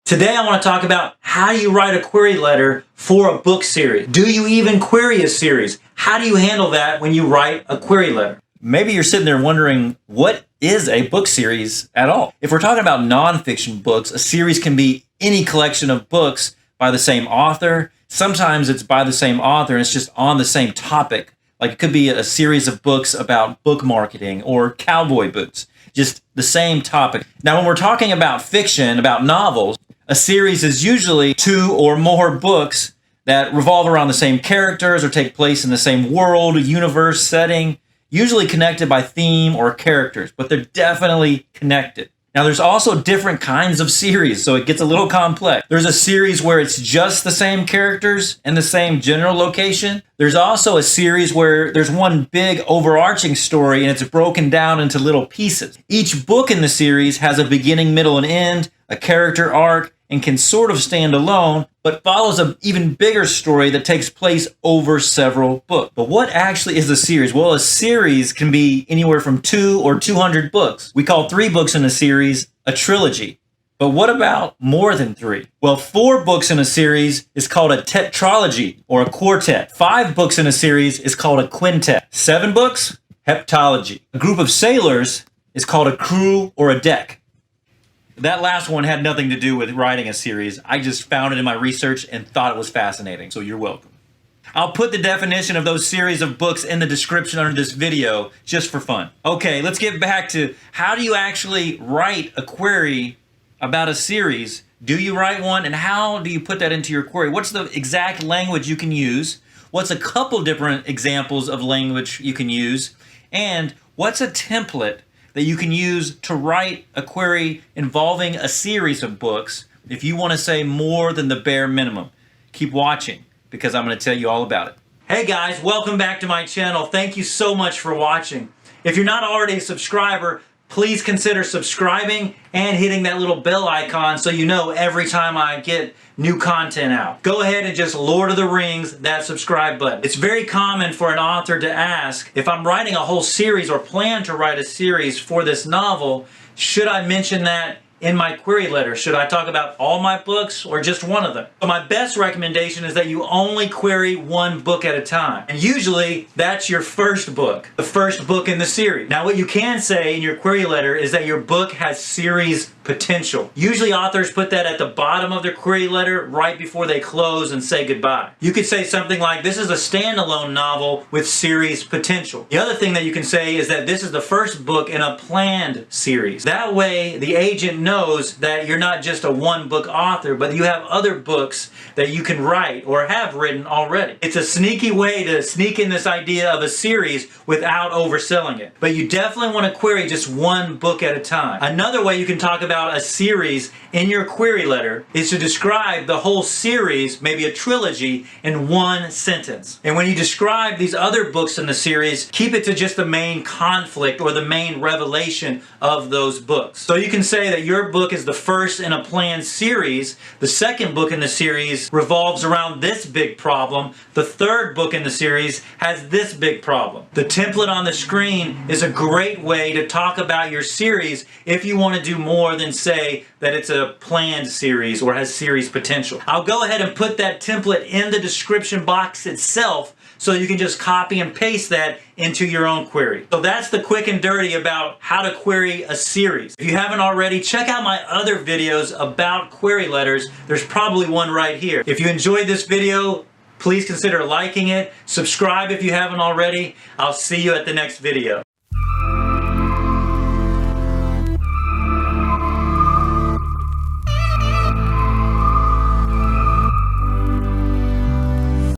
Today I want to talk about how do you write a query letter for a book series? Do you even query a series? How do you handle that when you write a query letter? Maybe you're sitting there wondering, what is a book series at all? If we're talking about nonfiction books, a series can be any collection of books by the same author. Sometimes it's by the same author and it's just on the same topic. Like it could be a series of books about book marketing or cowboy boots, just the same topic. Now, when we're talking about fiction, about novels, a series is usually 2 or more books that revolve around the same characters or take place in the same world, universe, setting, usually connected by theme or characters, but they're definitely connected. Now, there's also different kinds of series, so it gets a little complex. There's a series where it's just the same characters and the same general location. There's also a series where there's one big overarching story and it's broken down into little pieces. Each book in the series has a beginning, middle, and end, a character arc, and can sort of stand alone, but follows an even bigger story that takes place over several books. But what actually is a series? Well, a series can be anywhere from 2 or 200 books. We call 3 books in a series a trilogy. But what about more than 3? Well, 4 books in a series is called a tetralogy or a quartet. 5 books in a series is called a quintet. 7 books, heptalogy. A group of sailors is called a crew or a deck. That last one had nothing to do with writing a series. I just found it in my research and thought it was fascinating, so you're welcome. I'll put the definition of those series of books in the description under this video just for fun. Okay, let's get back to how do you actually write a query about a series? Do you write one, and how do you put that into your query? What's the exact language you can use? What's a couple different examples of language you can use? And what's a template that you can use to write a query involving a series of books if you want to say more than the bare minimum? Keep watching because I'm going to tell you all about it. Hey guys, welcome back to my channel. Thank you so much for watching. If you're not already a subscriber, please consider subscribing and hitting that little bell icon so you know every time I get new content out. Go ahead and just Lord of the Rings that subscribe button. It's very common for an author to ask, if I'm writing a whole series or plan to write a series for this novel, should I mention that in my query letter? Should I talk about all my books or just one of them? So my best recommendation is that you only query one book at a time. And usually that's your first book, the first book in the series. Now what you can say in your query letter is that your book has series potential. Usually authors put that at the bottom of their query letter right before they close and say goodbye. You could say something like, this is a standalone novel with series potential. The other thing that you can say is that this is the first book in a planned series. That way the agent knows that you're not just a one-book author, but you have other books that you can write or have written already. It's a sneaky way to sneak in this idea of a series without overselling it. But you definitely want to query just one book at a time. Another way you can talk about a series in your query letter is to describe the whole series, maybe a trilogy, in one sentence. And when you describe these other books in the series, keep it to just the main conflict or the main revelation of those books. So you can say that your book is the first in a planned series, the second book in the series revolves around this big problem, the third book in the series has this big problem. The template on the screen is a great way to talk about your series if you want to do more than say that it's a planned series or has series potential. I'll go ahead and put that template in the description box itself so you can just copy and paste that into your own query. So that's the quick and dirty about how to query a series. If you haven't already, check out my other videos about query letters. There's probably one right here. If you enjoyed this video, please consider liking it. Subscribe if you haven't already. I'll see you at the next video.